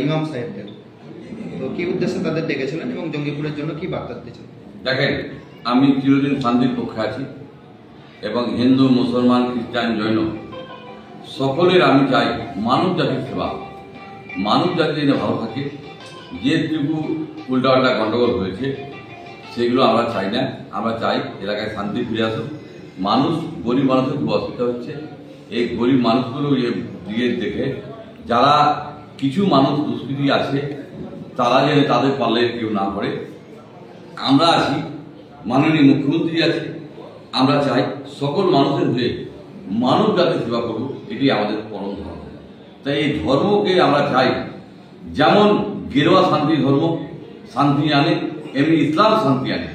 ইমাম সাহেবদের তো কি উদ্দেশ্যে তাদের ডেকেছিলেন এবং জঙ্গিপুরের জন্য কি বার্তা দিতেছেন? দেখেন, আমি চিরদিন শান্তির পক্ষে আছি এবং হিন্দু, মুসলমান, খ্রিস্টান, জৈন সকলের আমি চাই মানব জাতির সেবা, মানব জাতি যেন ভালো থাকে। যেটুকু উল্টাপাল্টা গণ্ডগোল হয়েছে সেগুলো আমরা চাই না। আমরা চাই এলাকায় শান্তি ফিরে আসুক। মানুষ, গরিব মানুষের খুব অসুবিধা হচ্ছে। এই গরিব মানুষগুলো দিকে দেখে যারা কিছু মানুষ দুষ্কৃতী আছে তারা যেন তাদের পাল্লায় কেউ না করে। আমরা আছি, মাননীয় মুখ্যমন্ত্রী আছে, আমরা চাই সকল মানুষের হয়ে মানব জাতির সেবা করব, এটি আমাদের পরম ধর্ম। তাই এই ধর্মকে আমরা চাই, যেমন গেরুয়া শান্তি ধর্ম শান্তি আনে, এমনি ইসলাম শান্তি আনে।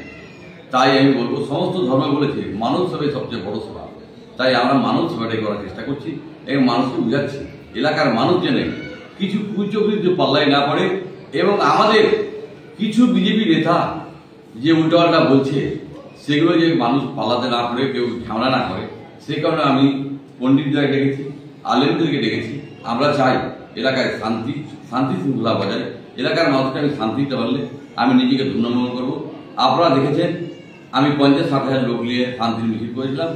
তাই আমি বলবো, সমস্ত ধর্ম বলেছে মানব সেবাই সবচেয়ে বড় সেবা। তাই আমরা মানব সেবাটাই করার চেষ্টা করছি এবং মানুষকে বুঝাচ্ছি, এলাকার মানুষ জেনে কিছু কুচক্রিতে পাল্লাই না পড়ে। এবং আমাদের কিছু বিজেপি নেতা যে উল্টাপাল্টা বলছে সেগুলো যে মানুষ পাল্লাতে না পড়ে, কেউ ঝামেলা না করে, সেই কারণে আমি পণ্ডিতদের ডেকেছি, আলেমদেরকে ডেকেছি। আমরা চাই এলাকায় শান্তি শৃঙ্খলা বজায়। এলাকার মানুষকে আমি শান্তি দিতে পারলে আমি নিজেকে ধন্যমন করবো। আপনারা দেখেছেন, আমি 50-60 লোক নিয়ে শান্তির মিছিল করেছিলাম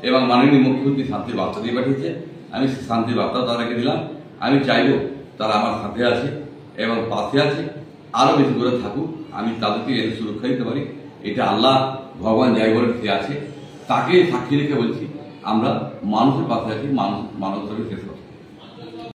এবং মাননীয় মুখ্যমন্ত্রী শান্তির বার্তা দিয়ে পাঠিয়েছে। আমি শান্তির বার্তা তাদেরকে দিলাম। আমি চাইব তারা আমার সাথে আছে এবং পাশে আছে, আরও বেশি করে থাকুক। আমি তাদেরকে এর সুরক্ষা দিতে পারি, এটা আল্লাহ ভগবান যাই বলে সে আছে, তাকে সাক্ষী রেখে বলছি আমরা মানুষের পাশে আছি, মানুষের শেষ